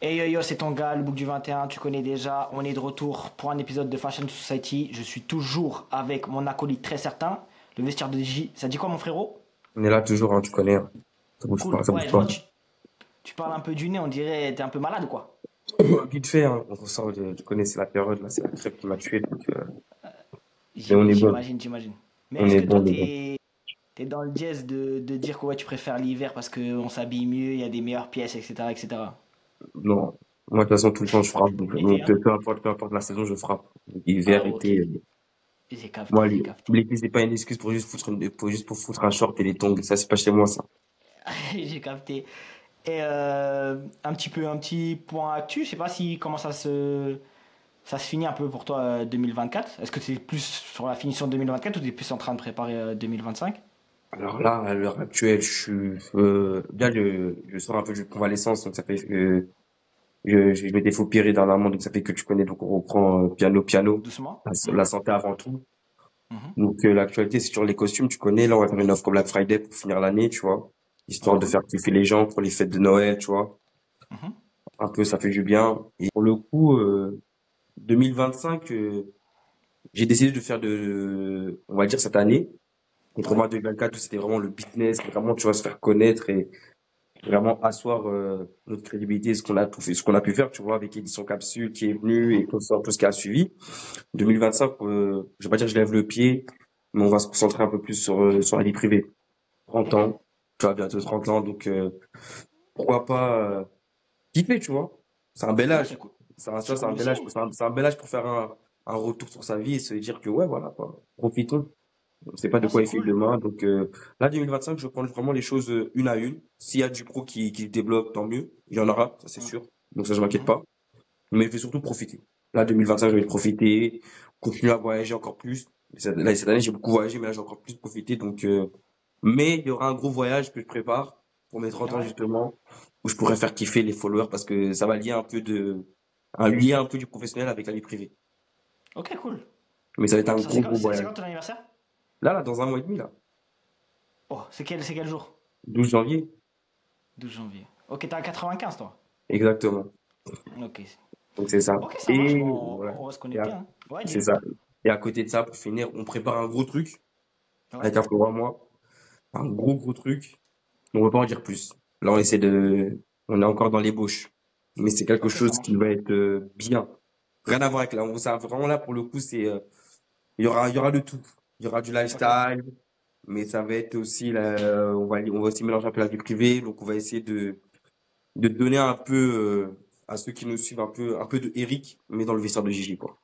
Hey yo yo, c'est ton gars, le bouc du 21, tu connais déjà. On est de retour pour un épisode de Fashion Society. Je suis toujours avec mon acolyte très certain, le vestiaire de J. Ça dit quoi, mon frérot? On est là toujours, hein, tu connais, hein. Ça bouge pas, Cool. ça bouge Ouais, je pas. vois, tu parles un peu du nez, on dirait t'es un peu malade ou quoi? Vite fait, hein, on ressort tu connais, c'est la période, là, c'est la crève qui m'a tué, mais J'imagine. Mais on est-ce est que bon, toi, on est bon. t'es dans le jazz de dire que ouais, tu préfères l'hiver parce qu'on s'habille mieux, il y a des meilleures pièces, etc., etc. Non, moi, de toute façon, tout le temps, je frappe, L'été, donc, hein? peu importe la saison, je frappe. Donc, hiver, Ah, ok. été, moi, J'ai capté. l'été, c'est pas une excuse pour juste pour foutre un short et les tongs, ça, c'est pas chez moi, ça. J'ai capté. Et un petit point actu, je sais pas si comment ça se finit un peu pour toi 2024. Est-ce que tu es plus sur la finition de 2024 ou tu es plus en train de préparer 2025? Alors là, à l'heure actuelle, je suis, je sors un peu de convalescence, donc ça fait que je m'étais fait opérer dernièrement, donc ça fait que tu connais, donc on reprend piano, Doucement. la santé avant tout. Mhm. Donc l'actualité c'est sur les costumes, tu connais, là on va faire une offre comme Black Friday pour finir l'année, tu vois, Ouais, histoire de cool. faire kiffer les gens pour les fêtes de Noël, tu vois. Mhm. Un peu ça fait du bien. Et pour le coup 2025 j'ai décidé de faire on va dire cette année, Ouais. contrairement à 2024 où c'était vraiment le business, vraiment tu vois se faire connaître et vraiment asseoir notre crédibilité, ce qu'on a tout fait, ce qu'on a pu faire, tu vois, avec Édition Capsule qui est venu et Mhm. tout ça, tout ce qui a suivi. 2025 je vais pas dire que je lève le pied, mais on va se concentrer un peu plus sur la vie privée. 30 Ok. ans, tu vois, bientôt 30 ans, donc pourquoi pas kiffer, tu vois. C'est un bel Ouais, âge. c'est cool. Tu vois, C'est c'est un cool bel aussi. âge, c'est un bel âge pour faire un retour sur sa vie et se dire que ouais, voilà, quoi. Profitons. On ne sait pas de Non, quoi c'est il fait cool. demain, donc là, 2025, je prends vraiment les choses une à une. S'il y a du pro qui développe, tant mieux. Il y en aura, ça c'est Mhm. sûr. Donc ça, je m'inquiète Mhm. pas. Mais il faut surtout profiter. Là, 2025, je vais profiter, continuer à voyager encore plus. Là, cette année, j'ai beaucoup voyagé, mais là, j'ai encore plus profité. Donc, mais il y aura un gros voyage que je prépare pour mes 30 ans, Ouais. justement, où je pourrais faire kiffer les followers parce que ça va lier un lien un peu du professionnel avec la vie privée. Ok, cool. Mais ça va être un C'est gros, gros c'est voyage. quand ton anniversaire? Là, dans un mois et demi, là. Oh, c'est quel jour? 12 janvier. 12 janvier. Ok, t'es à 95 toi. Exactement. Ok. Donc, c'est ça. Ok, ça marche. Et, Bon, ouais. on va se Et connecter, hein. Ouais, c'est dis. ça. Et à côté de ça, pour finir, on prépare un gros truc Ouais. avec un frère à moi. Un gros, gros truc. On ne peut pas en dire plus. Là, on est encore dans l'ébauche. Mais c'est quelque Ok, ça chose qui marche. va être bien. Rien à voir avec là. Ça, vraiment là, pour le coup, il y aura de tout. Il y aura du Ok. lifestyle, mais ça va être aussi, on va aussi mélanger un peu la vie privée. Donc, on va essayer de donner un peu, à ceux qui nous suivent un peu de Eric, mais dans le vestiaire de Gigi, quoi.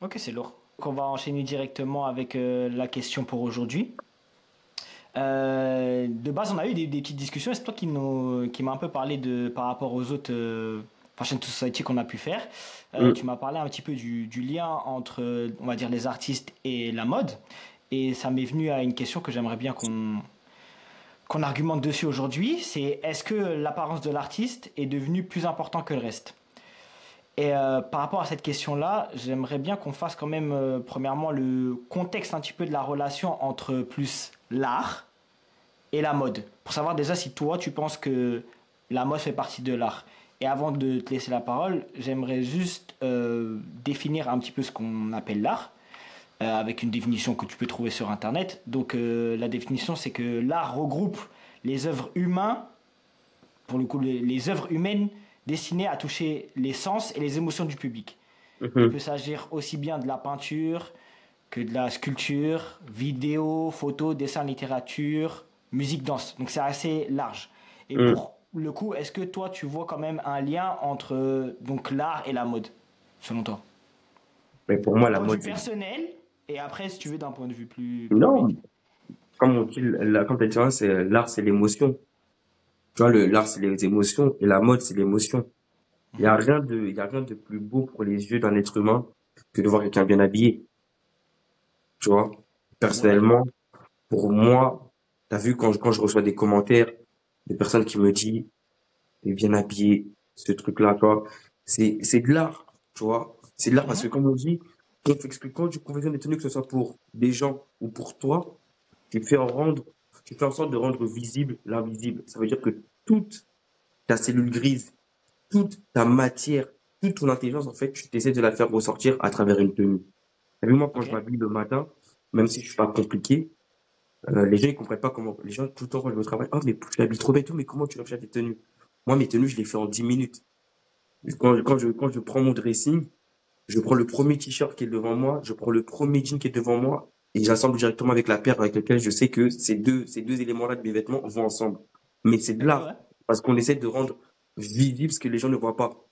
Ok, c'est lourd. Donc on va enchaîner directement avec la question pour aujourd'hui. De base, on a eu des petites discussions et c'est toi qui m'a un peu parlé par rapport aux autres Fashion Society qu'on a pu faire. Tu Mm. m'as parlé un petit peu du lien entre, on va dire, les artistes et la mode. Et ça m'est venu à une question que j'aimerais bien qu'on argumente dessus aujourd'hui. C'est est-ce que l'apparence de l'artiste est devenue plus importante que le reste? Et par rapport à cette question-là, j'aimerais bien qu'on fasse quand même, premièrement, le contexte un petit peu de la relation entre plus l'art et la mode. Pour savoir déjà si toi, tu penses que la mode fait partie de l'art. Et avant de te laisser la parole, j'aimerais juste définir un petit peu ce qu'on appelle l'art, avec une définition que tu peux trouver sur Internet. Donc la définition, c'est que l'art regroupe les œuvres humaines, pour le coup, les œuvres humaines destinées à toucher les sens et les émotions du public. Il peut Mhm. s'agir aussi bien de la peinture que de la sculpture, vidéo, photo, dessin, littérature, musique, danse. Donc c'est assez large. Et Mm. pour le coup, est-ce que toi tu vois quand même un lien entre donc l'art et la mode, selon toi? Mais pour moi, D'un la point de vue mode, personnel, et après si tu veux d'un point de vue plus non, public. comme on dit, comme t'as dit, hein, c'est, l'art, c'est l'émotion. Tu vois, l'art, c'est les émotions et la mode, c'est l'émotion. Il y a rien de plus beau pour les yeux d'un être humain que de voir quelqu'un bien habillé. Tu vois, Ouais. personnellement, pour moi, t'as vu quand je reçois des commentaires de personnes qui me disent, t'es bien habillé, ce truc-là, tu vois, c'est de l'art, tu vois. C'est de l'art parce que Mhm. comme on dit, quand tu confectionnes des tenues, que ce soit pour des gens ou pour toi, tu fais en rendre, tu fais en sorte de rendre visible l'invisible. Ça veut dire que toute ta cellule grise, toute ta matière, toute ton intelligence, en fait, tu essaies de la faire ressortir à travers une tenue. T'as vu, moi, quand Ok. je m'habille le matin, même si je suis pas compliqué, les gens, ils comprennent pas comment, les gens, tout le temps, quand je vais au travail, oh, mais tu t'habilles trop bête, mais comment tu réfléchis à tes tenues? Moi, mes tenues, je les fais en 10 minutes. Quand je prends mon dressing, je prends le premier t-shirt qui est devant moi, je prends le premier jean qui est devant moi, et j'assemble directement avec la paire avec laquelle je sais que ces deux éléments-là de mes vêtements vont ensemble. Mais c'est de Ok, l'art. ouais. Parce qu'on essaie de rendre visible ce que les gens ne voient pas.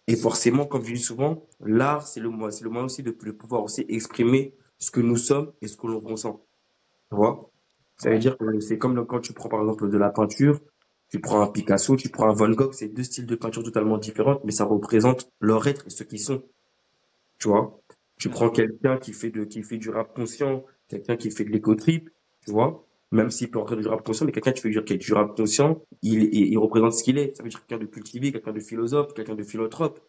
Et forcément, comme je dis souvent, l'art, c'est le moyen aussi de pouvoir aussi exprimer ce que nous sommes et ce que l'on ressent. Tu vois? Ça veut Ouais. dire que c'est comme quand tu prends par exemple de la peinture, tu prends un Picasso, tu prends un Van Gogh, c'est deux styles de peinture totalement différents, mais ça représente leur être et ce qu'ils sont. Tu vois? Tu Bien prends sûr. quelqu'un qui fait du rap conscient, quelqu'un qui fait de l'éco-trip, tu vois? Même s'il peut entrer du rap conscient, mais quelqu'un qui fait du rap conscient, il représente ce qu'il est. Ça veut dire quelqu'un de cultivé, quelqu'un de philosophe, quelqu'un de philanthrope,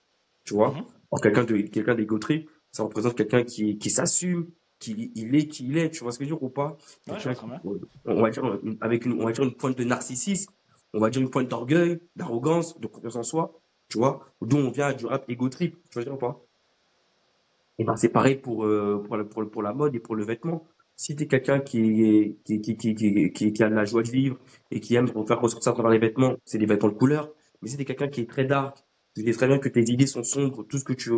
tu vois? Mhm. Alors quelqu'un d'égo-trip, ça représente quelqu'un qui s'assume, qui il est, tu vois ce que je veux dire ou pas? Ouais, je vois Quelqu'un très qui, bien. on va dire, on va dire une pointe de narcissisme, on va dire une pointe d'orgueil, d'arrogance, de confiance en soi, tu vois? D'où on vient du rap égo-trip, tu vois ce que je veux dire ou pas? Et ben, c'est pareil pour la mode et pour le vêtement. Si tu es quelqu'un qui a de la joie de vivre et qui aime faire ressortir à travers les vêtements, c'est des vêtements de couleur. Mais si tu es quelqu'un qui est très dark, tu sais très bien que tes idées sont sombres, tout ce que tu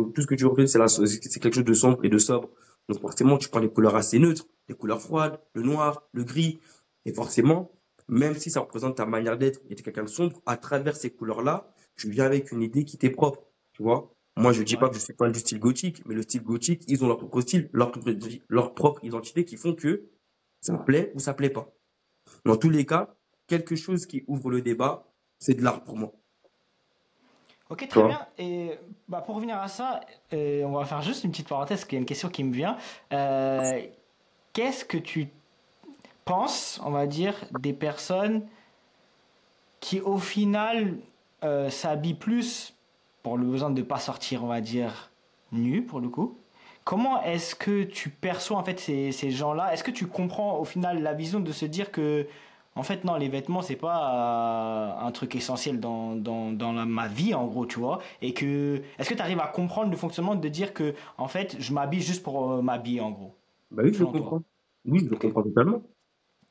représentes, c'est quelque chose de sombre et de sobre. Donc forcément, tu prends des couleurs assez neutres, des couleurs froides, le noir, le gris. Et forcément, même si ça représente ta manière d'être et tu es quelqu'un de sombre, à travers ces couleurs-là, tu viens avec une idée qui t'est propre. Tu vois? Moi, je dis pas Ouais. que je suis fan du style gothique, mais le style gothique, ils ont leur propre style, leur propre identité qui font que ça plaît ou ça plaît pas. Dans tous les cas, quelque chose qui ouvre le débat, c'est de l'art pour moi. Ok, Tu très vois? bien. Et bah, pour revenir à ça, on va faire juste une petite parenthèse, qu'il y a une question qui me vient. Euh, Qu'est-ce que tu penses, on va dire, des personnes qui, au final, s'habillent plus pour le besoin de ne pas sortir, on va dire, nu, pour le coup? Comment est-ce que tu perçois, en fait, ces gens-là? Est-ce que tu comprends, au final, la vision de se dire que, en fait, non, les vêtements, c'est pas un truc essentiel ma vie, en gros, tu vois? Et que, est-ce que tu arrives à comprendre le fonctionnement de dire que, en fait, je m'habille juste pour m'habiller, en gros, Bah oui, je le selon toi? comprends. Oui, je le Ok. comprends totalement.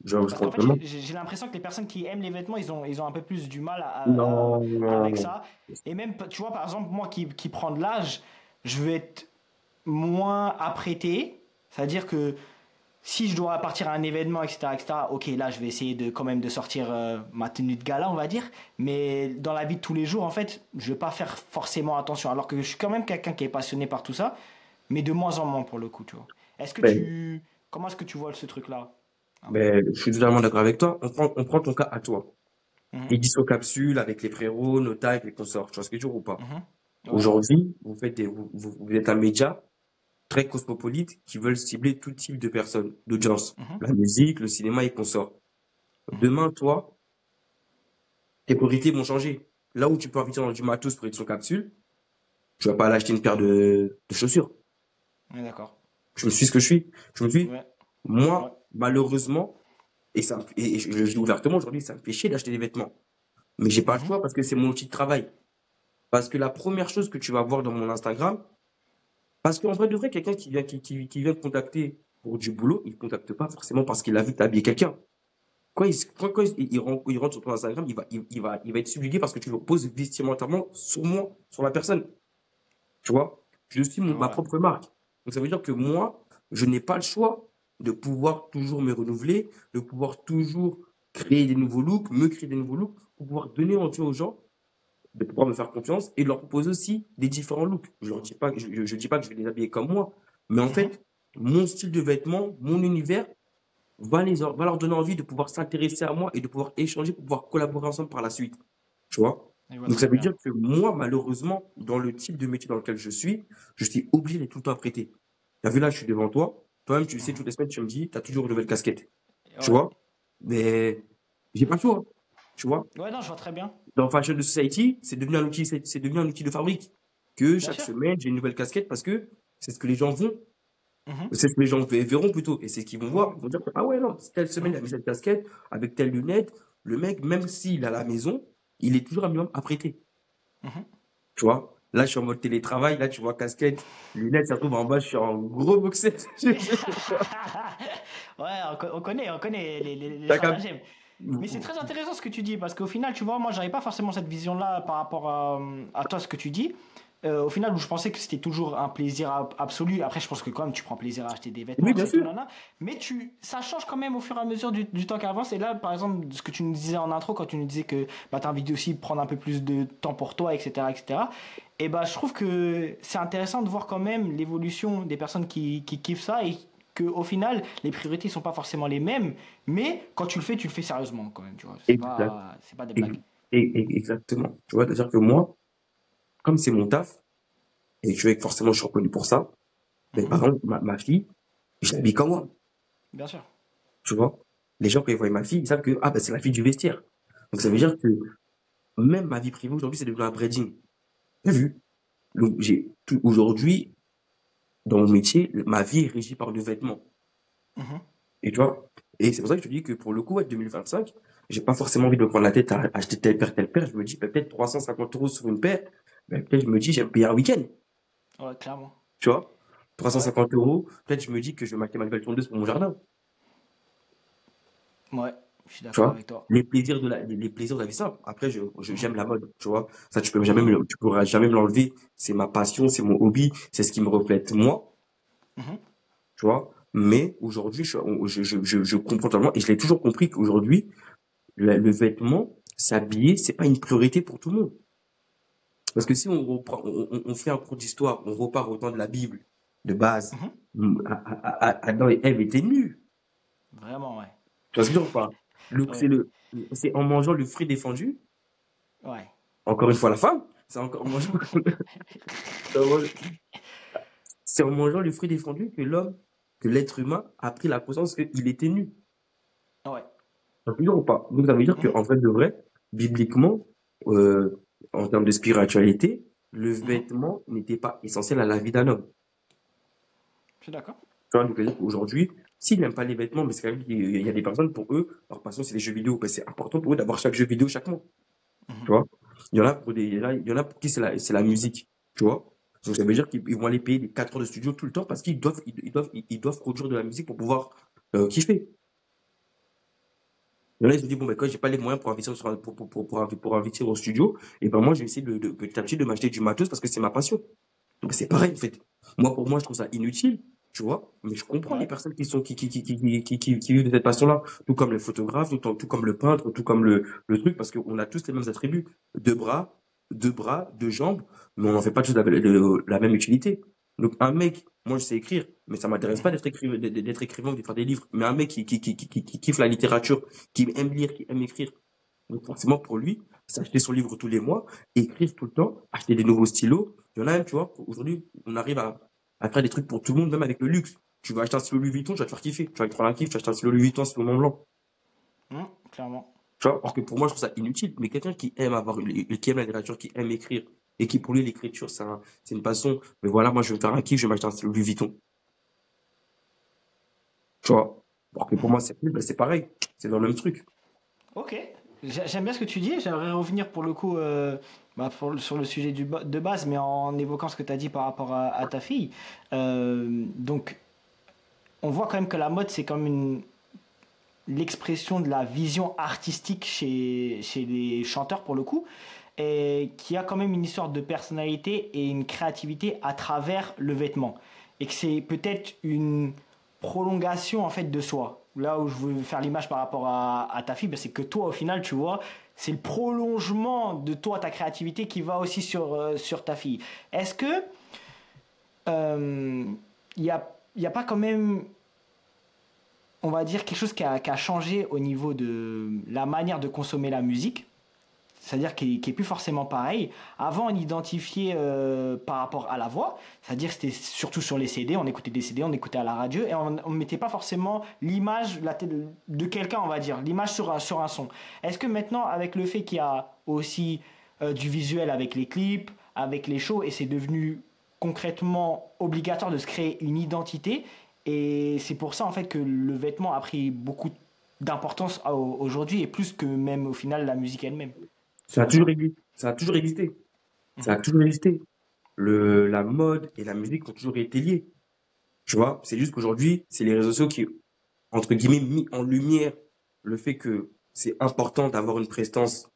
Je Parce comprends qu'en fait, totalement. j'ai l'impression que les personnes qui aiment les vêtements, ils ont un peu plus du mal Non, non, avec non. ça. Et même, tu vois, par exemple, moi qui prends de l'âge, je vais être moins apprêté. C'est-à-dire que si je dois partir à un événement, etc., ok, là, je vais essayer quand même de sortir ma tenue de gala, on va dire. Mais dans la vie de tous les jours, en fait, je vais pas faire forcément attention. Alors que je suis quand même quelqu'un qui est passionné par tout ça, mais de moins en moins pour le coup, tu vois. Est-ce que Ben, tu... Comment est-ce que tu vois ce truc-là? Un peu. je suis totalement d'accord avec toi. On prend ton cas à toi. Mhm, Édition capsule avec les frérots, nos tags, les consorts. Tu vois ce que je veux dire ou pas? mhm. Ouais. Aujourd'hui, vous êtes un média très cosmopolites qui veulent cibler tout type de personnes, d'audience. Mhm, La musique, le cinéma et consorts. mhm. Demain, toi, tes priorités vont changer. Là où tu peux investir dans du matos pour être sur capsule, tu vas pas aller acheter une paire de chaussures. On est d'accord. Je me suis ce que je suis. Je me suis, Ouais, ouais. moi, malheureusement, et je le dis ouvertement aujourd'hui, ça me fait chier d'acheter des vêtements. Mais j'ai pas le Mhm, choix parce que c'est mon outil de travail. Parce que la première chose que tu vas voir dans mon Instagram, parce qu'en vrai de vrai, quelqu'un qui vient te contacter pour du boulot, il ne contacte pas forcément parce qu'il a vu t'habiller quelqu'un. Quand il rentre sur ton Instagram, il va être subjugué parce que tu le poses vestimentairement sur moi, sur la personne. Tu vois? Je suis je ma vois. propre marque. Donc ça veut dire que moi, je n'ai pas le choix de pouvoir toujours me renouveler, de pouvoir toujours créer des nouveaux looks, me créer des nouveaux looks, pour pouvoir donner envie aux gens de pouvoir me faire confiance et de leur proposer aussi des différents looks. Je leur dis pas, je dis pas que je vais les habiller comme moi, mais en Mhm. fait, mon style de vêtements, mon univers va leur donner envie de pouvoir s'intéresser à moi et de pouvoir échanger pour pouvoir collaborer ensemble par la suite. Tu vois? Je vois Donc ça très veut bien. dire que moi, malheureusement, dans le type de métier dans lequel je suis obligé d'être tout le temps apprêté. T'as vu là, je suis devant toi. Toi-même, tu le sais, Mhm. toutes les semaines, tu me dis, t'as toujours une nouvelle casquette. Tu Ouais. vois? Mais j'ai pas le choix. Tu vois? Ouais, non, je vois très bien. Dans Fashion Society, c'est devenu un outil de fabrique. Que Bien chaque sûr. semaine, j'ai une nouvelle casquette parce que c'est ce que les gens vont Mhm. c'est ce que les gens verront plutôt. Et c'est ce qu'ils vont voir. Ils vont dire, ah ouais, non, telle semaine, il Mhm. a mis cette casquette avec telle lunette. Le mec, même s'il est à la maison, il est toujours un minimum apprêté. Mhm. Tu vois? Là, je suis en mode télétravail. Là, tu vois, casquette, lunettes, ça se trouve en bas, je suis en gros boxer. Ouais, on connaît les T'as capté? stratagèmes. Mais c'est très intéressant ce que tu dis, parce qu'au final, tu vois, moi, j'avais pas forcément cette vision-là par rapport à toi, ce que tu dis. Au final, où je pensais que c'était toujours un plaisir absolu. Après, je pense que quand même, tu prends plaisir à acheter des vêtements, Oui, tout bien ça et tout, sûr. nana. Mais ça change quand même au fur et à mesure du temps qui avance. Et là, par exemple, ce que tu nous disais en intro, quand tu nous disais que bah, tu as envie de aussi prendre un peu plus de temps pour toi, etc., etc. Et bah, je trouve que c'est intéressant de voir quand même l'évolution des personnes qui kiffent ça et qu'au final, les priorités sont pas forcément les mêmes. Mais quand tu le fais sérieusement quand même, tu vois. Exact. C'est pas des Ex- blagues. Exactement. Tu vois, c'est-à-dire que moi, comme c'est mon taf, et tu vois que forcément je suis reconnu pour ça, mais Mhm. par exemple, ma fille, je l'habille comme moi. Bien sûr. Tu vois? Les gens, quand ils voient ma fille, ils savent que, ah, bah, c'est la fille du vestiaire. Donc, ça veut Mhm. dire que même ma vie privée aujourd'hui, c'est devenu un breeding. T'as vu? Donc, aujourd'hui, dans mon métier, ma vie est régie par le vêtement. Mhm. Et tu vois? Et c'est pour ça que je te dis que pour le coup, ouais, 2025, j'ai pas forcément envie de me prendre la tête à acheter telle paire, telle paire. Je me dis, bah, peut-être 350 euros sur une paire. Ben, peut-être je me dis, j'aime payer un week-end. Ouais, clairement. Tu vois? Ouais. 350 euros. Peut-être je me dis que je vais m'acheter ma nouvelle tondeuse pour mon jardin. Ouais. Je suis Tu d'accord vois? avec toi. Les plaisirs de la vie simple. Après, Mhm. j'aime la mode. Tu vois? Ça, tu peux jamais Mhm. tu pourras jamais me l'enlever. C'est ma passion, c'est mon hobby, c'est ce qui me reflète moi. Mhm. Tu vois? Mais aujourd'hui, je comprends totalement et je l'ai toujours compris qu'aujourd'hui, le vêtement, s'habiller, c'est pas une priorité pour tout le monde. Parce que si on reprend, on fait un cours d'histoire, on repart au temps de la Bible, de base, Mhm. Adam et Ève étaient nus. Vraiment, ouais. Tu vois ce que je veux dire ou pas? Ouais. C'est en mangeant le fruit défendu, Ouais. encore une fois la femme, c'est encore en mangeant, c'est en mangeant le fruit défendu que l'être humain a pris la conscience qu'il était nu. Ouais. Tu vois ce que je veux dire ou pas? Donc ça veut dire Mhm. qu'en fait, de vrai, bibliquement, euh, en termes de spiritualité, le Mhm. vêtement n'était pas essentiel à la vie d'un homme. Je suis d'accord. Tu vois, donc, c'est-à-dire qu'aujourd'hui, s'ils n'aiment pas les vêtements, mais c'est quand même, il y a des personnes, pour eux, leur passion, c'est les jeux vidéo. Ben, c'est important pour eux d'avoir chaque jeu vidéo chaque mois. Mhm. Tu vois? Il y en a pour qui c'est la musique. Tu vois? Donc, ça veut dire qu'ils vont aller payer des 4 heures de studio tout le temps parce ils doivent produire de la musique pour pouvoir, kiffer. Il y en a, ils se disent, bon, ben, quand j'ai pas les moyens pour investir pour investir au studio, et ben, moi, je vais essayer petit à petit de m'acheter du matos parce que c'est ma passion. Donc c'est pareil, en fait. Moi, pour moi, je trouve ça inutile, tu vois. Mais je comprends les Ouais. personnes qui vivent de cette passion-là. Tout comme les photographes, tout comme le peintre, tout comme le truc, parce qu'on a tous les mêmes attributs. Deux bras, deux jambes, mais on n'en fait pas tous la même utilité. Donc un mec, moi je sais écrire, mais ça m'intéresse pas Mhm. d'être écrivain ou de faire des livres. Mais un mec qui kiffe la littérature, qui aime lire, qui aime écrire, donc forcément pour lui, s'acheter son livre tous les mois, écrire tout le temps, acheter des nouveaux stylos. Il y en a même, tu vois, aujourd'hui, on arrive à faire des trucs pour tout le monde, même avec le luxe. Tu vas acheter un stylo Louis Vuitton, tu vas te faire kiffer. Tu vas te faire un kiff, tu vas acheter un stylo Louis Vuitton, un stylo Mont Blanc. Mhm. Clairement. Tu vois, parce que pour moi, je trouve ça inutile. Mais quelqu'un qui aime qui aime la littérature, qui aime écrire, et qui pour lui, l'écriture, c'est une passion. Mais voilà, moi, je vais me faire un kiff, je vais m'acheter un stylo Louis Vuitton. Tu vois. Alors que pour Mhm. moi, c'est pareil. C'est dans le même truc. Ok. J'aime bien ce que tu dis. J'aimerais revenir pour le coup bah, sur le sujet de base, mais en évoquant ce que tu as dit par rapport à ta fille. Donc, on voit quand même que la mode, c'est comme l'expression de la vision artistique chez les chanteurs pour le coup, et qui a quand même une histoire de personnalité et une créativité à travers le vêtement. Et que c'est peut-être une prolongation en fait de soi. Là où je veux faire l'image par rapport à ta fille, ben, c'est que toi au final, tu vois, c'est le prolongement de toi, ta créativité qui va aussi sur ta fille. Est-ce que il y a pas quand même on va dire, quelque chose qui a changé au niveau de la manière de consommer la musique, c'est-à-dire qui est plus forcément pareil. Avant, on identifiait par rapport à la voix, c'est-à-dire que c'était surtout sur les CD, on écoutait des CD, on écoutait à la radio, et on ne mettait pas forcément l'image de quelqu'un, on va dire, l'image sur un son. Est-ce que maintenant, avec le fait qu'il y a aussi du visuel avec les clips, avec les shows, et c'est devenu concrètement obligatoire de se créer une identité, et c'est pour ça en fait que le vêtement a pris beaucoup d'importance aujourd'hui, et plus que même au final la musique elle-même. Ça a Selon toujours toi? existé. Ça a toujours existé. Ça a toujours existé. La mode et la musique ont toujours été liés. Tu vois, c'est juste qu'aujourd'hui, c'est les réseaux sociaux qui, entre guillemets, mis en lumière le fait que c'est important d'avoir une prestance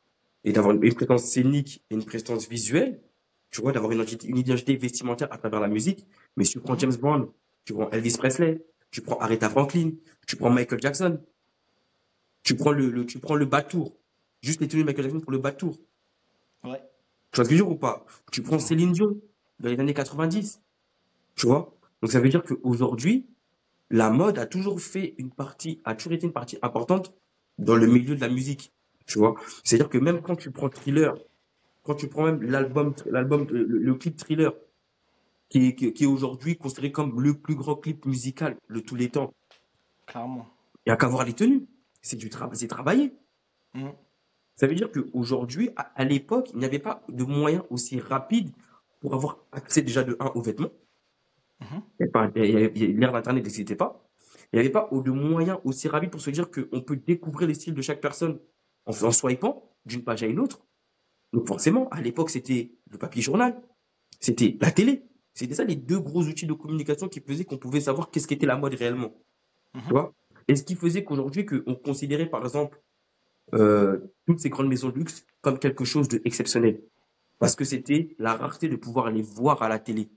et d'avoir une prestance scénique et une prestance visuelle. Tu vois, d'avoir une identité vestimentaire à travers la musique. Mais si tu prends Mhm. James Brown, tu prends Elvis Presley, tu prends Aretha Franklin, tu prends Michael Jackson, tu prends le Batour. Juste les tenues de Michael Jackson pour le Batour. Ouais. Tu vois ce que je veux dire ou pas? Tu prends Mhm. Céline Dion dans les années 90. Tu vois? Donc ça veut dire qu'aujourd'hui, la mode a toujours été une partie importante dans le milieu de la musique. Tu vois? C'est-à-dire que même quand tu prends Thriller, quand tu prends même le clip Thriller, qui est aujourd'hui considéré comme le plus grand clip musical de tous les temps, Clairement. il n'y a qu'à voir les tenues. C'est du travail, c'est travaillé. Mhm. Ça veut dire qu'aujourd'hui, à l'époque, il n'y avait pas de moyens aussi rapides pour avoir accès déjà de un aux vêtements. Mhm. L'ère d'Internet n'existait pas. Il n'y avait pas de moyens aussi rapides pour se dire qu'on peut découvrir les styles de chaque personne en swipant d'une page à une autre. Donc forcément, à l'époque, c'était le papier journal, c'était la télé. C'était ça les deux gros outils de communication qui faisaient qu'on pouvait savoir qu'est-ce qu'était la mode réellement. Tu Mhm. vois? Et ce qui faisait qu'aujourd'hui, qu'on considérait par exemple toutes ces grandes maisons de luxe comme quelque chose d'exceptionnel. Parce que c'était la rareté de pouvoir les voir à la télé.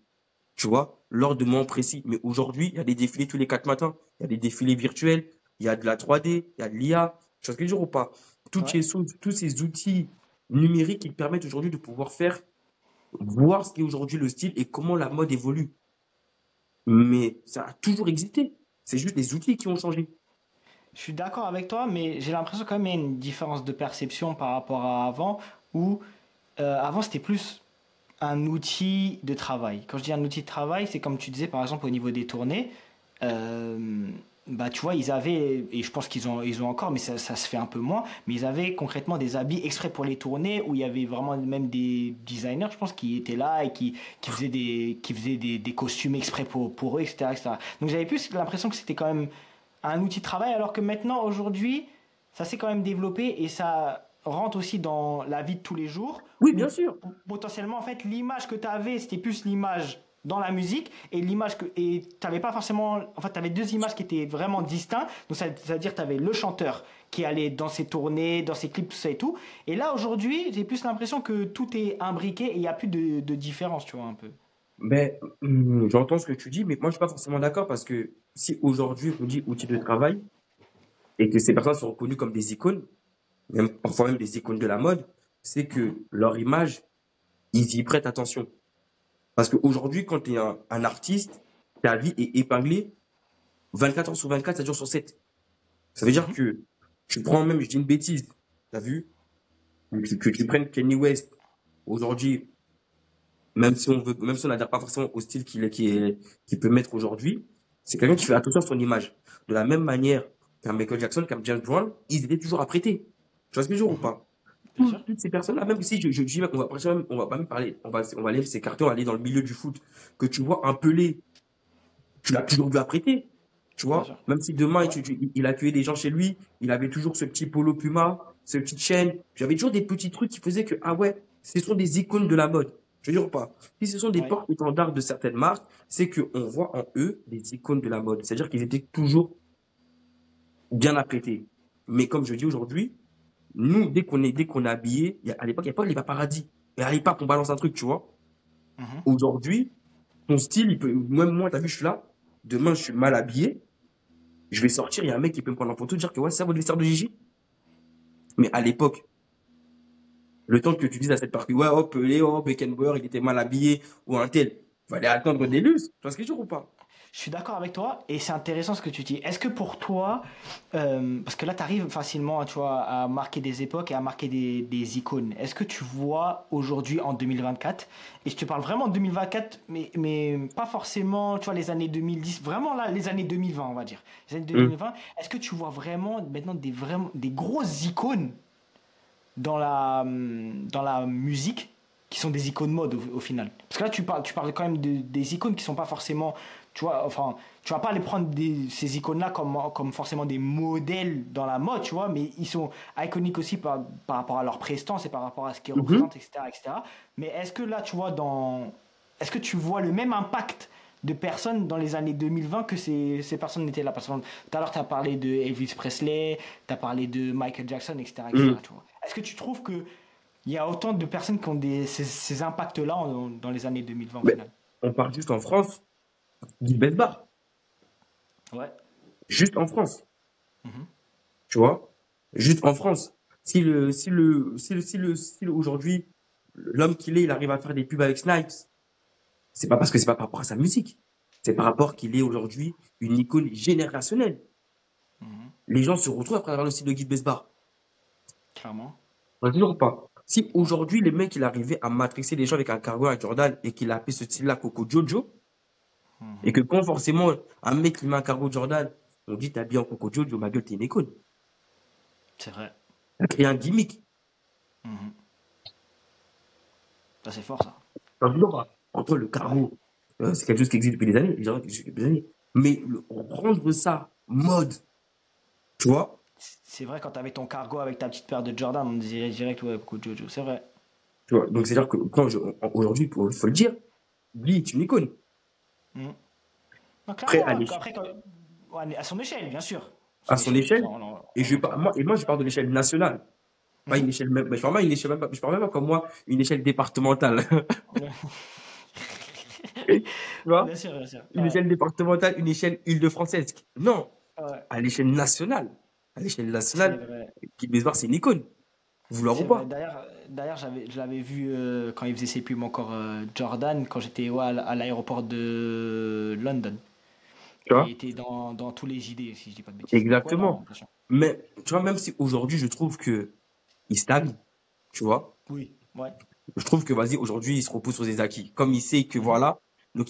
Tu vois, lors de moments précis. Mais aujourd'hui, il y a des défilés tous les 4 matins. Il y a des défilés virtuels. Il y a de la 3D. Il y a de l'IA. Tu vois ce que je veux dire ou pas? Ouais. Tous ces outils numériques qui permettent aujourd'hui de pouvoir voir ce qu'est aujourd'hui le style et comment la mode évolue. Mais ça a toujours existé. C'est juste les outils qui ont changé. Je suis d'accord avec toi, mais j'ai l'impression quand même qu'il y a une différence de perception par rapport à avant, où avant c'était plus un outil de travail. Quand je dis un outil de travail, c'est comme tu disais par exemple au niveau des tournées. euh, Bah tu vois, ils avaient, et je pense ils ont encore, mais ça se fait un peu moins, mais ils avaient concrètement des habits exprès pour les tournées où il y avait vraiment même des designers, je pense, qui étaient là et qui faisaient des costumes exprès pour eux, etc., etc. Donc j'avais plus l'impression que c'était quand même un outil de travail, alors que maintenant, aujourd'hui, ça s'est quand même développé et ça rentre aussi dans la vie de tous les jours, Oui, où bien sûr. potentiellement, en fait, l'image que tu avais, c'était plus l'image dans la musique et l'image que et t'avais pas forcément en fait tu avais deux images qui étaient vraiment distinctes, donc ça veut dire tu avais le chanteur qui allait dans ses tournées, dans ses clips, tout ça et tout, et là aujourd'hui j'ai plus l'impression que tout est imbriqué et il y a plus de différence, tu vois, un peu. Mais j'entends ce que tu dis, mais moi je suis pas forcément d'accord parce que si aujourd'hui on dit outil de travail et que ces personnes sont reconnues comme des icônes, même parfois même des icônes de la mode, c'est Mhm. que leur image, ils y prêtent attention. Parce qu'aujourd'hui, quand tu es un artiste, ta vie est épinglée 24 heures sur 24, 7 jours sur 7. Ça veut dire Mhm. que tu prends même, je dis une bêtise, t'as vu, que tu prennes Kanye West, aujourd'hui, même si on n'adhère pas forcément au style qu'il peut mettre aujourd'hui, c'est quelqu'un qui Mhm. fait attention à son image. De la même manière qu'un Michael Jackson, qu'un James Brown, ils étaient toujours apprêtés. Tu vois ce que je veux dire ou Mhm. pas? Bien sûr. Toutes ces personnes-là, même si je dis, on va pas même parler, on va aller s'écarter, on va aller dans le milieu du foot, que tu vois un Pelé, tu l'as toujours vu apprêter. Tu Bien vois? sûr. Même si demain, Ouais. il accueillait des gens chez lui, il avait toujours ce petit polo Puma, ce petite chaîne. J'avais toujours des petits trucs qui faisaient que, ah ouais, ce sont des icônes de la mode. Je veux dire ou pas? Si ce sont des Ouais. porte-étendards de certaines marques, c'est qu'on voit en eux des icônes de la mode. C'est-à-dire qu'ils étaient toujours bien apprêtés. Mais comme je dis aujourd'hui, nous, dès qu'on est habillé, à l'époque, il n'y a pas les paparazzis. Et à l'époque, on balance un truc, tu vois. Mhm. Aujourd'hui, ton style, même moi, t'as vu, je suis là. Demain, je suis mal habillé. Je vais sortir, il y a un mec qui peut me prendre en photo, dire que ouais, c'est ça votre vestiaire de Gigi. Mais à l'époque, le temps que tu dises à cette partie, ouais, oh, Pelé, oh, Beckenbauer, il était mal habillé, ou un tel, fallait attendre des lustres. Tu vois ce que je veux dire ou pas? Je suis d'accord avec toi et c'est intéressant ce que tu dis. Est-ce que pour toi, parce que là tu arrives facilement, tu vois, à marquer des époques et à marquer des icônes, est-ce que tu vois aujourd'hui en 2024, et je te parle vraiment de 2024, mais pas forcément, tu vois, les années 2010, vraiment là, les années 2020, on va dire. Les années Hum. 2020, est-ce que tu vois vraiment maintenant des grosses icônes dans la musique qui sont des icônes mode au final. Parce que là, tu parles quand même des icônes qui sont pas forcément, tu vois, enfin, tu vas pas les prendre ces icônes-là comme forcément des modèles dans la mode, tu vois, mais ils sont iconiques aussi par rapport à leur prestance et par rapport à ce qu'ils Mhm. représentent, etc., etc. Mais est-ce que là, tu vois, est-ce que tu vois le même impact de personnes dans les années 2020 que ces personnes n'étaient là? Parce que tout à l'heure, tu as parlé de Elvis Presley, tu as parlé de Michael Jackson, etc., etc., Mhm. tu vois. Est-ce que tu trouves que il y a autant de personnes qui ont ces impacts-là dans les années 2020 au Mais final? on parle juste en France, Guy Besbar, Ouais. juste en France, Mhm. tu vois, juste en France. Aujourd'hui, l'homme qu'il est, il arrive à faire des pubs avec Snipes, c'est pas parce que c'est pas par rapport à sa musique, c'est par rapport qu'il est aujourd'hui une icône générationnelle. Mhm. Les gens se retrouvent à travers le style de Guy Besbar. Clairement. On toujours pas. Si Ouais. aujourd'hui, les mecs, il arrivait à matrixer les gens avec un cargo à Jordan et qu'il a appelé ce style-là Coco Jojo, et Mhm. que quand forcément un mec qui met un cargo Jordan, on dit t'es bien en Coco Jojo, ma gueule, t'es une icône. C'est vrai. T'as créé un gimmick. Mhm. Ça, c'est fort, ça. On toujours pas. Entre le Ouais. cargo, c'est quelque chose qui existe depuis des années, les gens qui existent depuis des années. Mais rendre ça mode, tu vois, C'est vrai, quand t'avais ton cargo avec ta petite paire de Jordan, on disait direct, ouais, beaucoup de Jojo. C'est vrai. tu vois. Donc c'est-à-dire que aujourd'hui, faut le dire, lui est une icône. Mhm. Non, Après, clairement, hein. Après, ouais, à son échelle, bien sûr. À à son son échelle. Ça, échelle, et on l'entend. moi, je parle de l'échelle nationale. Pas une Mhm. échelle même, mais je parle pas une échelle même pas, je parle même pas comme moi, une échelle départementale. Ouais. Tu vois? Bien sûr, bien sûr. Une Ouais. échelle départementale, une échelle île-de-française. Non, Ouais. à l'échelle nationale. À l'échelle C'est nationale, vrai. Guy Besbar, c'est une icône. Vouloir ou C'est vrai. pas. D'ailleurs, je l'avais vu quand il faisait ses pubs encore Jordan, quand j'étais ouais, à l'aéroport de London. Tu Et il vois? était dans tous les JD, si je dis pas de bêtises. Donc ouais, non, Exactement. bien sûr. Mais, tu vois, même si aujourd'hui, je trouve que il stagne, tu vois, Oui, ouais. je trouve que, vas-y, aujourd'hui, il se repose sur des acquis. Comme il sait que, Mhm, voilà, donc,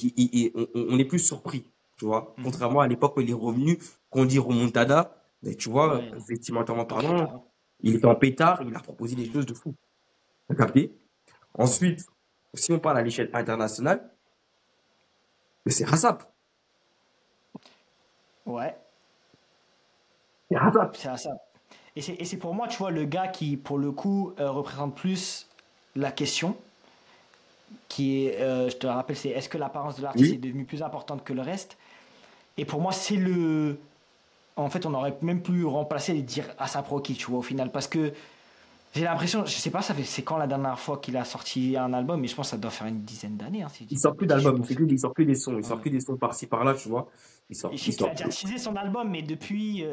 on est plus surpris, tu vois. mhm. Contrairement à l'époque où il est revenu, qu'on dit remontada, mais tu vois, Ouais, vestimentairement en parlant, pétard, hein. il était en pétard, il a proposé des choses de fou. T'as capté? Mhm. Ensuite, si on parle à l'échelle internationale, mais c'est Hazap. Ouais, C'est Hazap. c'est à ça. Et c'est pour moi, tu vois, le gars qui, pour le coup, représente plus la question, qui est, je te rappelle, c'est est-ce que l'apparence de l'artiste est Oui. devenue plus importante que le reste? Et pour moi, c'est le. En fait, on aurait même pu remplacer et dire A$AP Rocky, tu vois, au final. Parce que j'ai l'impression, je sais pas, c'est quand la dernière fois qu'il a sorti un album, mais je pense que ça doit faire une dizaine d'années, hein, si je Il dis pas sort de plus bêtises. Je d'albums, pense. il sort que des sons, il sort Ouais. que des sons par-ci par-là, tu vois. Et je Il sais qu'il sort a déjà plus, teasé son album, mais depuis,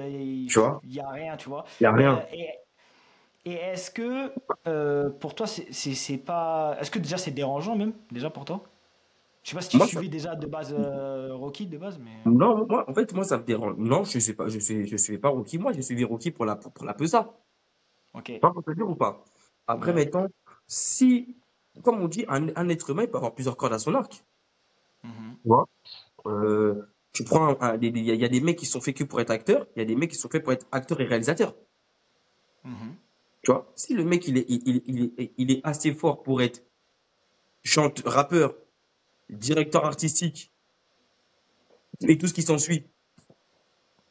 tu vois. il y a rien, tu vois. Il y a Euh, rien. et et est-ce que, pour toi, c'est pas. Est-ce que déjà c'est dérangeant, même, déjà pour toi? Je sais pas si tu Moi, ça, suivais déjà de base Rocky, de base, mais. non, moi, en fait, moi, ça me dérange. Non, je sais pas, je suis pas Rocky. Moi, j'ai suivi Rocky pour la pesada. Ok. Pas pour te dire ou pas. Après, Ouais. maintenant, si, comme on dit, un être humain, il peut avoir plusieurs cordes à son arc. Mhm. Tu vois. Tu prends il y a des mecs qui sont faits que pour être acteurs, il y a des mecs qui sont faits pour être acteurs et réalisateurs. Mhm. Tu vois. Si le mec, il est assez fort pour être rappeur, directeur artistique et tout ce qui s'ensuit,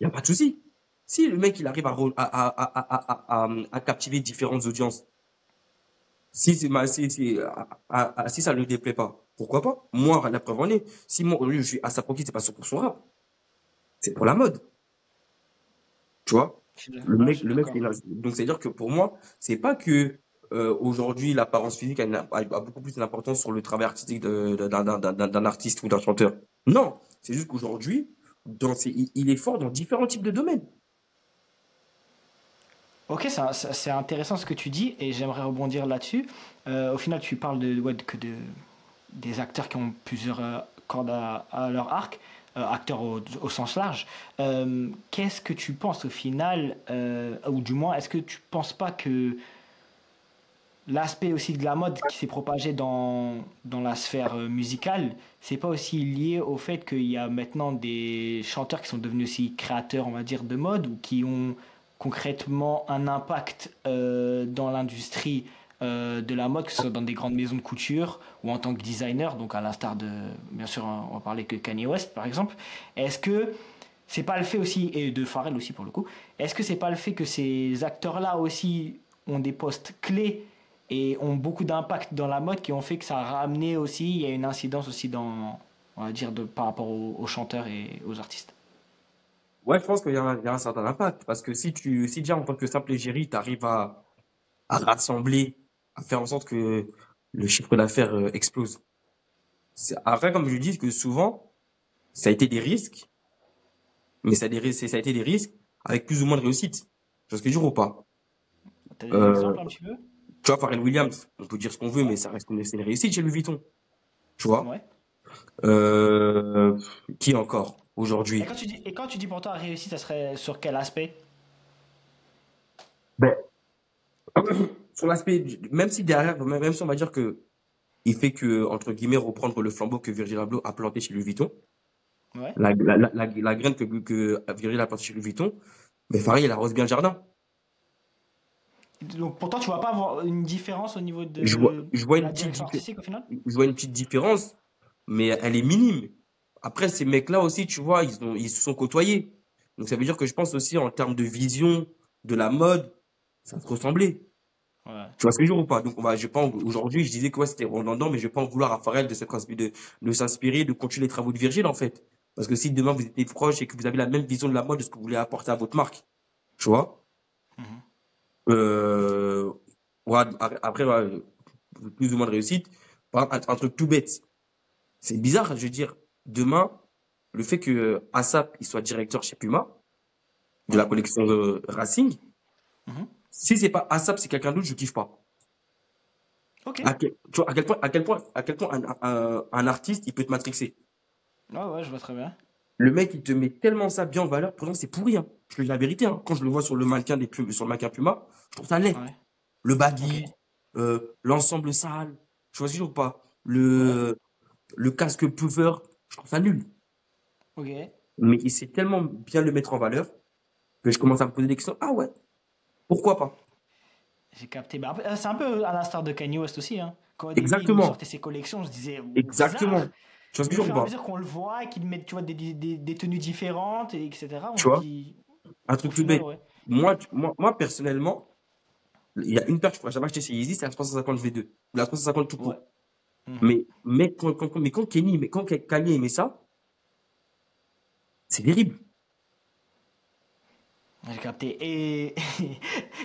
il y a pas de souci. Si le mec, il arrive à captiver différentes audiences, si ça ne lui déplaît pas, pourquoi pas? Moi, la preuve en est. Si moi, aujourd'hui, je suis à sa c'est pas pour son rap, c'est pour la mode. Tu vois? Ouais, je suis Le mec, c'est d'accord. donc, c'est-à-dire que pour moi, c'est pas que, aujourd'hui, l'apparence physique a beaucoup plus d'importance sur le travail artistique d'un artiste ou d'un chanteur. Non. C'est juste qu'aujourd'hui, il est fort dans différents types de domaines. Ok, c'est intéressant ce que tu dis et j'aimerais rebondir là-dessus. Au final, tu parles ouais, des acteurs qui ont plusieurs cordes à leur arc, acteurs au sens large. Qu'est-ce que tu penses au final, ou du moins, est-ce que tu penses pas que l'aspect aussi de la mode qui s'est propagé dans la sphère musicale, c'est pas aussi lié au fait qu'il y a maintenant des chanteurs qui sont devenus aussi créateurs, on va dire, de mode ou qui ont concrètement un impact dans l'industrie de la mode, que ce soit dans des grandes maisons de couture ou en tant que designer, donc à l'instar de, bien sûr, on va parler que Kanye West par exemple. Est-ce que c'est pas le fait aussi, et de Pharrell aussi pour le coup, est-ce que c'est pas le fait que ces acteurs-là aussi ont des postes clés et ont beaucoup d'impact dans la mode qui ont fait que ça a ramené aussi, il y a une incidence aussi dans, on va dire, par rapport aux chanteurs et aux artistes. Ouais, je pense qu'il y a un certain impact. Parce que si déjà en tant que simple égérie, tu arrives à rassembler, à faire en sorte que le chiffre d'affaires explose. Après, comme je dis, que souvent, ça a été des risques, mais ça a été des risques avec plus ou moins de réussite. Tu vois ce que je veux dire ou pas? T'as des Euh, exemples un petit peu? Tu vois, Pharrell Williams, on peut dire ce qu'on veut, Ouais. mais ça reste c'est une réussite chez Louis Vuitton. Tu vois? Ouais. Euh, qui encore Et aujourd'hui? quand tu dis pour toi réussite, ça serait sur quel aspect? Ben, sur l'aspect, même si derrière, même si on va dire que il fait que, entre guillemets, reprendre le flambeau que Virgil Abloh a planté chez Louis Vuitton, Ouais. la graine que Virgil a plantée chez Louis Vuitton, mais Farid, il arrose bien le jardin. Donc pour toi, tu vois pas avoir une différence au niveau Je vois de une la direction artistique au final? je vois une petite différence, mais elle est minime. Après, ces mecs-là aussi, tu vois, ils se sont côtoyés. Donc ça veut dire que je pense aussi en termes de vision, de la mode, ça se ressemblait. Ouais. Tu vois ce que je veux dire ou pas? Donc, je vais pas, aujourd'hui, je disais que ouais, c'était redondant, mais je vais pas en vouloir à Pharrell de s'inspirer, de continuer les travaux de Virgile, en fait. Parce que si demain vous étiez proches et que vous avez la même vision de la mode, de ce que vous voulez apporter à votre marque, tu vois, Mhm. euh, ouais, après, ouais, plus ou moins de réussite. Par exemple, un truc tout bête. C'est bizarre, je veux dire, demain, le fait que ASAP, il soit directeur chez Puma, de la Ouais. collection Racing, Mhm. si c'est pas ASAP, c'est quelqu'un d'autre, je kiffe pas. Ok. Tu vois, à quel point un artiste, il peut te matrixer. Ouais, ouais, je vois très bien. Le mec, il te met tellement ça bien en valeur. Pourtant, c'est pourri, hein. Je te dis la vérité, hein. Quand je le vois sur le mannequin Puma, je trouve ça laid. Ouais. Le Ok. baggy, l'ensemble sale. Tu vois ce que je veux dire ou pas? Ouais. Le casque puffer, je trouve ça nul. Ok. Mais il sait tellement bien le mettre en valeur que je commence à me poser des questions. Ah ouais, pourquoi pas? J'ai capté. Bah, c'est un peu à l'instar de Kanye West aussi, hein. Quand au début, il nous Exactement. sortait ses collections, on se disait bizarre. Exactement. Tu vois ce que Mais je au veux fur dire et à ou pas? mesure qu'on le voit et qu'il met, tu vois, des tenues différentes, et etc., on Tu se vois? dit, Un au truc tout final, bête. ouais. Moi, personnellement, il y a une paire que je pourrais jamais acheter chez Yeezy, c'est la 350 V2. Ou la 350 tout Ouais. court. Mhm. Mais quand Kanye aimait ça, c'est terrible. J'ai capté. Et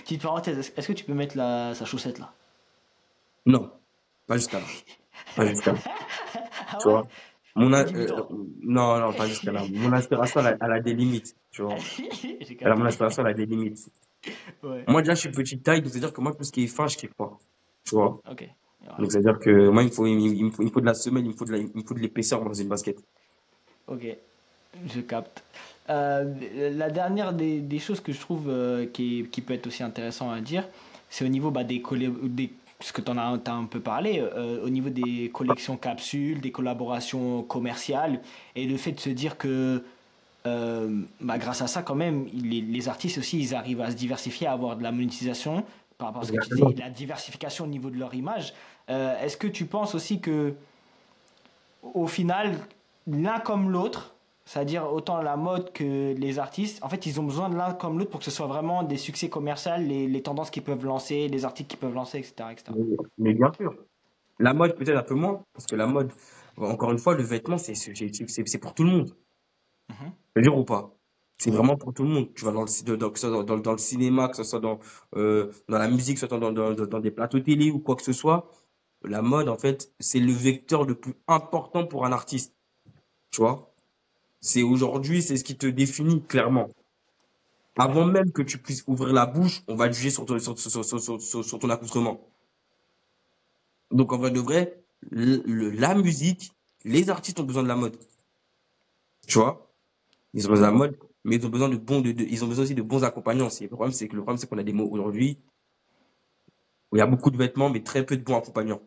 petite parenthèse, est-ce que tu peux mettre sa chaussette là? Non, pas jusqu'à là. Pas jusqu'à là. Ah Tu ouais? vois? Mon, T'es in- débutant. non, non, pas jusqu'à là. Mon inspiration, elle a des limites. Tu vois? J'ai Mon capté. inspiration, elle a des limites. Ouais. Moi, déjà, je suis petite taille, donc c'est-à-dire que moi, tout ce qui est fin, je kiffe pas. Tu vois? Ok. Ouais. Donc, c'est-à-dire que moi, il me faut de la semelle, il me faut de l'épaisseur dans une basket. Ok. Je capte. La dernière des choses que je trouve qui peut être aussi intéressant à dire, c'est au niveau bah, ce que t'as un peu parlé, au niveau des collections capsules, des collaborations commerciales, et le fait de se dire que bah, grâce à ça, quand même, les artistes aussi, ils arrivent à se diversifier, à avoir de la monétisation par rapport à ce que tu disais, et Exactement. de la diversification au niveau de leur image. Est-ce que tu penses aussi que au final, l'un comme l'autre, c'est-à-dire autant la mode que les artistes, en fait, ils ont besoin de l'un comme l'autre pour que ce soit vraiment des succès commerciaux, les tendances qu'ils peuvent lancer, les articles qu'ils peuvent lancer, etc., etc. Mais bien sûr. La mode, peut-être un peu moins, parce que la mode, encore une fois, le vêtement, c'est pour tout le monde. Mhm. Tu veux dire ou pas? C'est Ouais. vraiment pour tout le monde. Tu vas que ce soit dans le cinéma, que ce soit dans la musique, que ce soit dans des plateaux télé ou quoi que ce soit. La mode, en fait, c'est le vecteur le plus important pour un artiste. Tu vois? C'est ce qui te définit clairement. Ouais. Avant même que tu puisses ouvrir la bouche, on va te juger sur ton accoutrement. Donc, en vrai de vrai, la musique, les artistes ont besoin de la mode. Tu vois? Ils ont besoin de la Ouais. mode, mais ils ont besoin ils ont besoin aussi de bons accompagnants. Le problème, c'est qu'on a des mots aujourd'hui où il y a beaucoup de vêtements, mais très peu de bons accompagnants.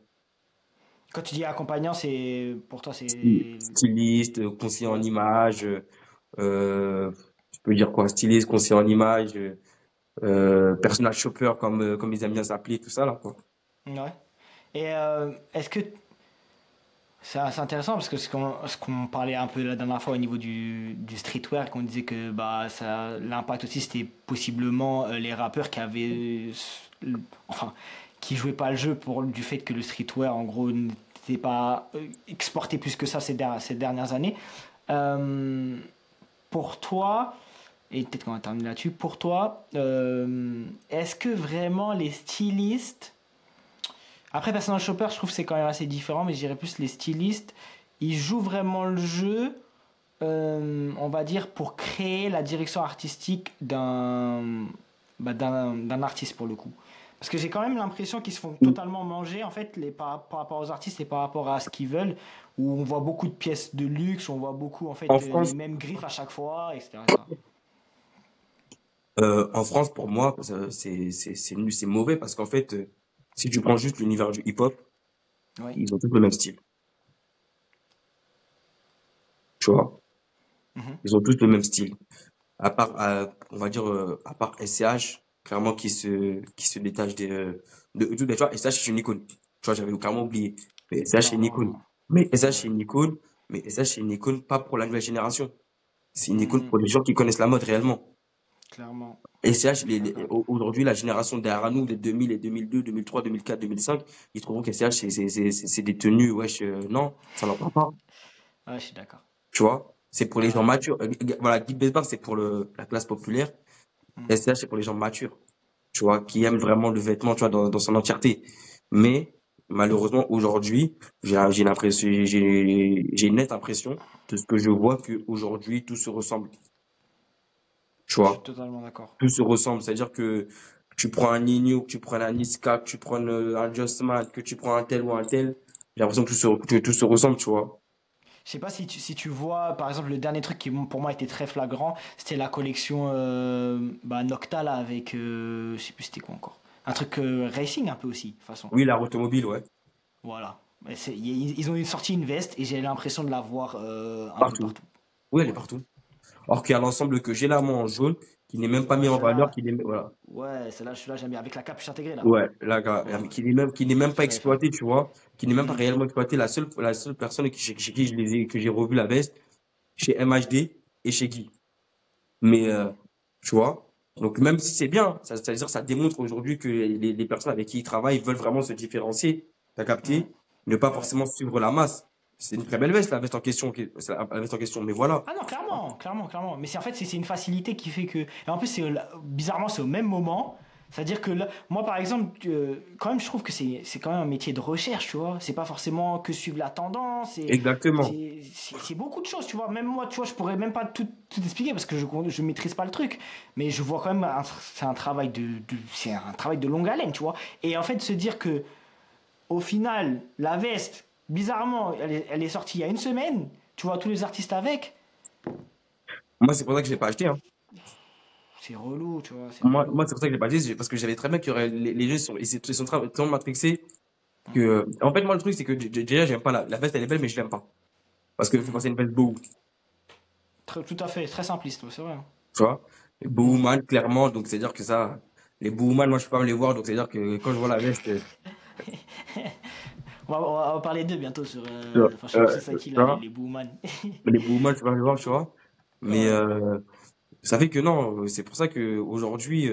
Quand tu dis accompagnant, c'est pour toi, c'est. Styliste, conseiller en Ouais. image, je peux dire quoi, styliste, conseiller en image, personal shopper comme ils aiment bien s'appeler, tout ça là quoi. Ouais. Et est-ce que c'est intéressant parce que ce qu'on parlait un peu la dernière fois au niveau du streetwear, qu'on disait que bah l'impact aussi c'était possiblement les rappeurs qui avaient enfin qui jouaient pas le jeu pour du fait que le streetwear en gros n'était pas exporté plus que ça ces dernières années. Euh, pour toi, et peut-être qu'on va terminer là-dessus, pour toi, est-ce que vraiment les stylistes, après Personal Shopper, je trouve que c'est quand même assez différent, mais je dirais plus les stylistes, ils jouent vraiment le jeu, on va dire, pour créer la direction artistique d'un artiste pour le coup. Parce que j'ai quand même l'impression qu'ils se font totalement manger en fait par rapport aux artistes et par rapport à ce qu'ils veulent, où on voit beaucoup de pièces de luxe, on voit beaucoup en En fait les France, mêmes griffes à chaque fois, etc. en France, pour moi, c'est nul, c'est mauvais parce qu'en fait, si tu prends juste l'univers du hip-hop, Oui. ils ont tous le même style, tu vois. Mhm. Ils ont tous le même style. À part, on va dire, à part SCH, clairement, qui se détache tu vois, SCH, c'est une icône. Tu vois, j'avais carrément oublié. Mais SCH, c'est une icône. Clairement. Mais SCH, c'est Ouais. une icône. Mais SCH, c'est une icône pas pour la nouvelle génération. C'est une icône Mhm. pour les gens qui connaissent la mode réellement. Clairement. SCH, Je suis d'accord. aujourd'hui, la génération derrière nous, les 2000, les 2002, 2003, 2004, 2005, ils trouveront que SCH, c'est des tenues, wesh, non, ça leur parle pas. Ouais, je suis d'accord. Tu vois? C'est pour les gens Ouais. matures. Voilà, Guy Besbar, c'est pour la classe populaire. Mhm. SCH, c'est pour les gens matures. Tu vois, qui aiment vraiment le vêtement, tu vois, dans son entièreté. Mais, malheureusement, aujourd'hui, j'ai l'impression, j'ai une nette impression de ce que je vois que aujourd'hui tout se ressemble. Tu Je suis vois? totalement d'accord. Tout se ressemble. C'est-à-dire que tu prends un Nino, que tu prends un Niska, que tu prends un Justman, que tu prends un tel ou un tel, j'ai l'impression que tout se ressemble, tu vois. Je sais pas si tu vois, par exemple, le dernier truc qui pour moi était très flagrant, c'était la collection Nocta là avec, je sais plus c'était quoi encore. Un truc racing un peu aussi, de toute façon. Oui, la automobile, ouais. Voilà. Mais ils ont sorti une veste et j'ai l'impression de la voir un peu Partout. partout. Oui, elle est Ouais. partout. Or qu'il y a l'ensemble que j'ai là, moi, en jaune, qui n'est même pas mis Ouais, en valeur, celle-là. qui n'est, voilà. Ouais, celle-là, celui-là j'aime bien. Avec la capuche intégrée là. Ouais, là, gars, Ouais, ouais. qui n'est même pas Celui-là est fun. exploité, tu vois, qui n'est même pas Hmm. réellement exploité. La seule personne chez qui que j'ai revu la veste, chez MHD et chez Guy. Mais, Hmm. tu vois, donc même si c'est bien, ça veut dire, ça démontre aujourd'hui que les personnes avec qui ils travaillent veulent vraiment se différencier. T'as Hmm. capté? Ne pas Ouais. forcément suivre la masse. C'est une très belle veste, la veste en question, c'est la veste en question. Mais voilà. Ah non, clairement, clairement, clairement. Mais en fait, c'est une facilité qui fait que. Et en plus, bizarrement, c'est au même moment. C'est-à-dire que là, moi, par exemple, quand même, je trouve que c'est quand même un métier de recherche, tu vois. C'est pas forcément que suivre la tendance. Exactement. C'est beaucoup de choses, tu vois. Même moi, tu vois, je pourrais même pas tout expliquer parce que je maîtrise pas le truc. Mais je vois quand même, c'est un travail c'est un travail de longue haleine, tu vois. Et en fait, se dire que au final, la veste, bizarrement, elle est sortie il y a une semaine. Tu vois tous les artistes avec. Moi, c'est pour ça que je l'ai pas acheté, hein. C'est relou, tu vois, c'est Moi, relou. c'est pour ça que je l'ai pas acheté, parce que j'avais très bien qu'il y aurait, les jeux ils sont tellement matrixés que, Mhm. en fait, moi, le truc, c'est que déjà, j'aime pas la veste, elle est belle, mais je l'aime pas. Parce que fait Mhm. penser à une veste beau, Tout à fait, très simpliste, ouais, c'est vrai, hein. tu vois. Les Mhm. Bowman, clairement, donc c'est-à-dire que ça, les Bowman, moi, je peux pas me les voir, donc c'est-à-dire que quand je vois la veste, On va parler d'eux bientôt sur. tu vois, Enfin, chez Society, tu là, les, vois, les Booman. les Bowman, je peux pas me les voir, tu vois. Mais, Ouais. ça fait que non, c'est pour ça que aujourd'hui,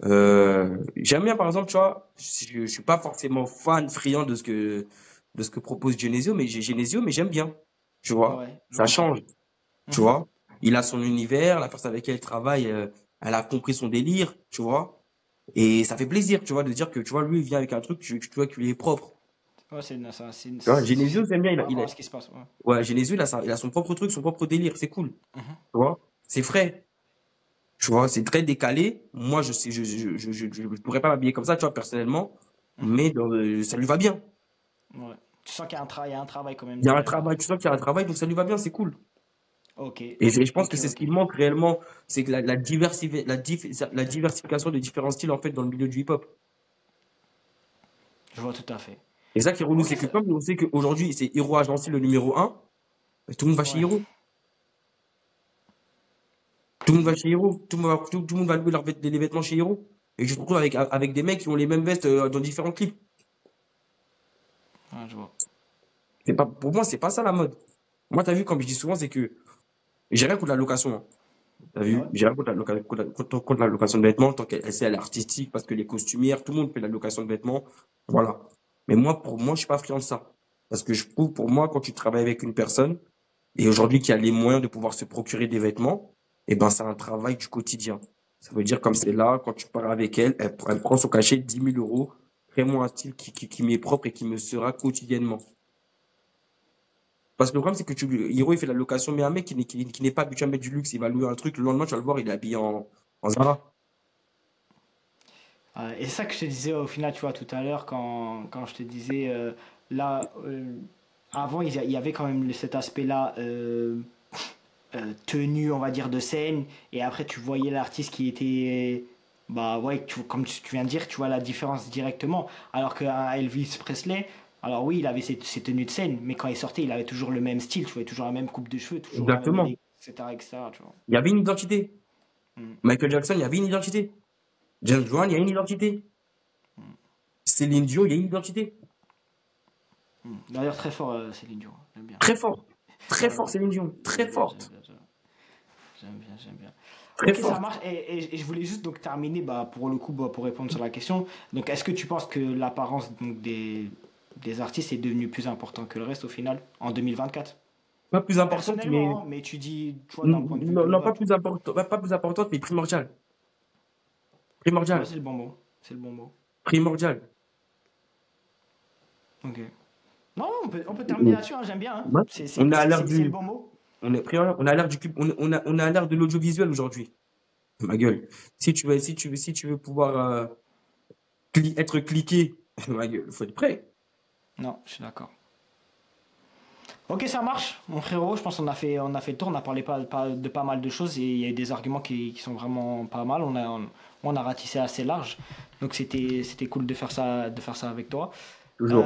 j'aime bien, par exemple, tu vois, je suis pas forcément fan, friand de ce que propose Genesio, mais j'ai Genesio, mais j'aime bien, tu vois. Ouais, je Ça comprends. change, tu Mhm. vois. Il a son univers, la personne avec qui elle travaille, elle a compris son délire, tu vois. Et ça fait plaisir, tu vois, de dire que, tu vois, lui, il vient avec un truc, tu vois, qui lui est propre. Ouais, Tu vois, Genesio, j'aime bien, par rapport à ce qui se passe. Ouais. ouais, Genesio, il a son propre truc, son propre délire, c'est cool, tu Mhm. vois. C'est frais, tu vois, c'est très décalé. Moi, je sais, je pourrais pas m'habiller comme ça, tu vois, personnellement, Mhm. mais ça lui va bien. Ouais. Tu sens qu'il y a un travail quand même Il y a un derrière. travail, tu sens qu'il y a un travail, donc ça lui va bien, c'est cool. Ok, Et je pense que ok, c'est ce ok. qui manque réellement, c'est que la diversification de différents styles, en fait, dans le milieu du hip-hop. Je vois tout à fait. Et ça qui est relou, Ok, c'est que comme on sait qu'aujourd'hui, c'est Hiro Agency le numéro un, tout le monde va chez ouais. Hiro. Tout le monde va chez Hiro. Tout le monde va louer les vêtements chez Hiro. Et je me retrouve avec des mecs qui ont les mêmes vestes dans différents clips. Ouais, je vois. C'est pas, pour moi, c'est pas ça la mode. Moi, t'as vu, comme je dis souvent, c'est que j'ai rien contre la location, hein. T'as Ah vu? ouais? J'ai rien contre contre la location de vêtements, tant qu'elle elle est artistique, parce que les costumières, tout le monde fait la location de vêtements. Voilà. Mais moi, pour moi, je suis pas friand de ça. Parce que je trouve, pour moi, quand tu travailles avec une personne, et aujourd'hui qui a les moyens de pouvoir se procurer des vêtements, eh ben, c'est un travail du quotidien. Ça veut dire, comme c'est là, quand tu pars avec elle, elle prend son cachet 10 000 euros, crée-moi un style qui m'est propre et qui me sera quotidiennement. Parce que le problème, c'est que Hiro, il fait la location, mais un mec qui n'est pas habitué à mettre du luxe, il va louer un truc, le lendemain, tu vas le voir, il est habillé en Zara. Et c'est ça que je te disais au final, tu vois, tout à l'heure, quand je te disais, là, avant, il y avait quand même cet aspect-là, tenue, on va dire, de scène, et après, tu voyais l'artiste qui était, bah ouais, comme tu viens de dire, tu vois la différence directement. Alors qu'un Elvis Presley, alors oui, il avait ses tenues de scène, mais quand il sortait, il avait toujours le même style, tu vois, toujours la même coupe de cheveux, toujours la même Exactement. élégance, etc., etc., tu vois. Il y avait une identité. Mm, Michael Jackson, il y avait une identité. James Brown, il y a une identité. Céline Dion, il y a une identité. mm. D'ailleurs, très fort, Céline Dion, j'aime bien. Très fort. Très Ouais, fort, Céline Dion. Très j'aime bien, j'aime forte. bien, j'aime bien, j'aime bien. Très Ok, ça forte. marche. Et je voulais juste donc terminer, bah, pour le coup, bah, pour répondre sur la question. Donc, est-ce que tu penses que l'apparence donc, des artistes est devenue plus importante que le reste au final en 2024? Pas plus Pas importante, mais personnellement, hein, mais tu dis, tu vois, d'un point de vue non, global, pas tu vois. plus importante, pas plus importante, mais primordiale. Ouais, Primordiale. c'est le bon mot. C'est le bon mot. Primordiale. Ok. Non, on peut terminer là-dessus, hein, j'aime bien, hein. Ouais. On est à l'ère C'est le du, bon mot. on a l'ère du, on a l'ère de l'audiovisuel aujourd'hui. Ma gueule. Si tu veux pouvoir être cliqué, ma gueule, faut être prêt. Non, je suis d'accord. Ok, ça marche, mon frérot. Je pense qu'on on a fait le tour. On a parlé de pas mal de choses et il y a eu des arguments qui sont vraiment pas mal. On a ratissé assez large. Donc c'était cool de faire ça avec toi. Toujours.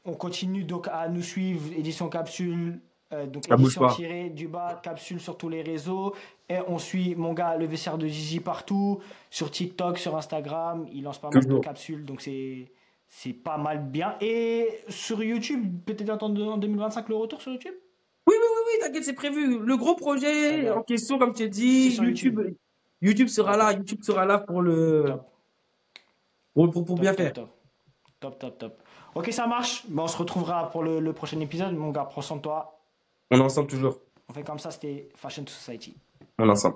On continue donc à nous suivre, édition capsule, donc Ça bouge édition pas. tirée du bas, capsule sur tous les réseaux. Et on suit mon gars, le vestiaire de Gigi partout, sur TikTok, sur Instagram. Il lance pas mal de Toujours. capsules, donc c'est pas mal bien. Et sur YouTube, peut-être attendre en 2025 le retour sur YouTube? Oui, oui, oui, oui, t'inquiète, c'est prévu. Le gros Très projet en bien. question, comme tu as C'est dit, sur YouTube. YouTube sera Ok, là. YouTube sera là top, pour bien top, faire. top, top. Top, top, top. Ok, ça marche. Bon, on se retrouvera pour le prochain épisode. Mon gars, prends soin de toi. On est ensemble toujours. On fait comme ça, c'était Fashion to Society. On est ensemble.